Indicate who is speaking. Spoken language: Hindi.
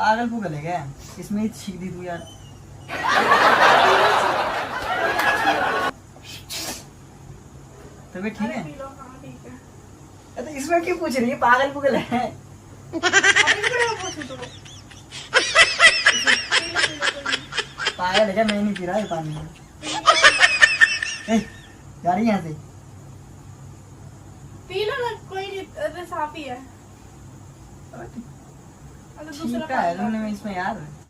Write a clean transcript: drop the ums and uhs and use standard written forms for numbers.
Speaker 1: पागल पुगल है क्या? इसमें ही छींक दी तू यार। तबीयत ठीक है?
Speaker 2: पी लो, हाँ ठीक है।
Speaker 1: तो इसमें क्यों पूछ रही है? पागल पुगल है। पागल है क्या? मैं नहीं पी रहा है पानी। जा रही यहाँ से।
Speaker 2: पी लो ना, कोई नहीं, अरे साफ ही है।
Speaker 1: ठीक है तुमने इसमें यार।